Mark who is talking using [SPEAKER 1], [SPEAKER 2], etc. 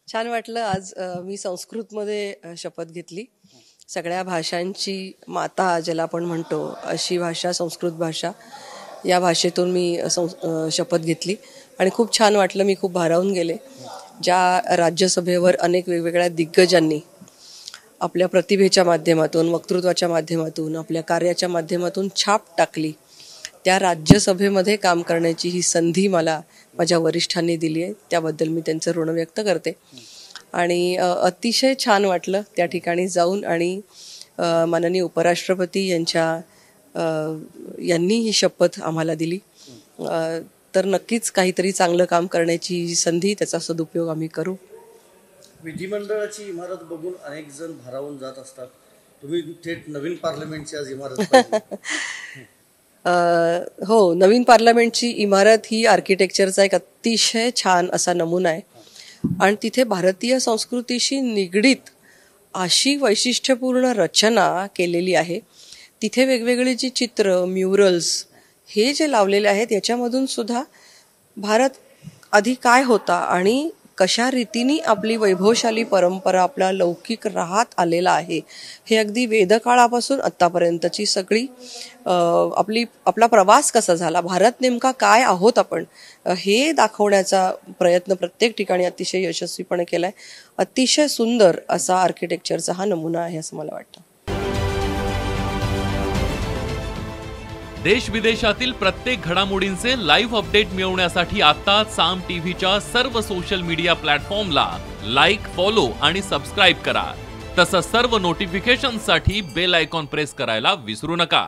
[SPEAKER 1] छान वाटलं आज मी संस्कृतमध्ये शपथ घेतली. सगळ्या भाषांची माता ज्याला आपण म्हणतो अशी भाषा संस्कृत भाषा, या भाषेतून मी शपथ घेतली आणि खूप छान वाटलं. मी खूप भारावून गेले. ज्या राज्यसभेवर अनेक वेगवेगळ्या दिग्गजांनी आपल्या प्रतिभेच्या माध्यमातून, वक्तृत्वाच्या माध्यमातून, आपल्या कार्याच्या माध्यमातून छाप टाकली, त्या राज्यसभेमध्ये काम करण्याची ही संधी मला माझ्या वरिष्ठांनी दिली आहे. त्याबद्दल मी त्यांचं ऋण व्यक्त करते. आणि अतिशय छान वाटलं त्या ठिकाणी जाऊन आणि माननीय उपराष्ट्रपती यांनी ही शपथ आम्हाला दिली. तर नक्कीच काहीतरी चांगलं काम करण्याची संधी, त्याचा सदुपयोग आम्ही करू.
[SPEAKER 2] विधिमंडळाची इमारत बघून अनेक जण भारावून जात असतात. तुम्ही थेट नवीन पार्लमेंटची आज इमारत
[SPEAKER 1] हो, नवीन पार्लमेंटची इमारत ही आर्किटेक्चरचा एक अतिशय छान असा नमुना आहे आणि तिथे भारतीय संस्कृतीशी निगडीत अशी वैशिष्ट्यपूर्ण रचना केलेली आहे. तिथे वेगवेगळी जी चित्र, म्युरल्स हे जे लावलेले आहेत याच्यामधून सुद्धा भारत आधी काय होता आणि कशा रीतीने आपली वैभवशाली परंपरा, आपला लौकिक राहत आलेला आहे, हे अगदी वेदकाळापासून आत्तापर्यंतची सगळी आपला प्रवास कसा झाला, भारत नेमका काय आहोत आपण, हे दाखवण्याचा प्रयत्न प्रत्येक ठिकाणी अतिशय यशस्वीपणे केलाय. अतिशय सुंदर असा आर्किटेक्चरचा हा नमुना आहे असं मला वाटतं.
[SPEAKER 3] देश विदेशातील प्रत्येक घडामोडींचे लाईव्ह अपडेट मिळवण्यासाठी आता साम टीव्हीच्या सर्व सोशल मीडिया प्लॅटफॉर्मला लाईक, फॉलो आणि सबस्क्राईब करा. तसंच सर्व नोटिफिकेशनसाठी बेल आयकॉन प्रेस करायला विसरू नका.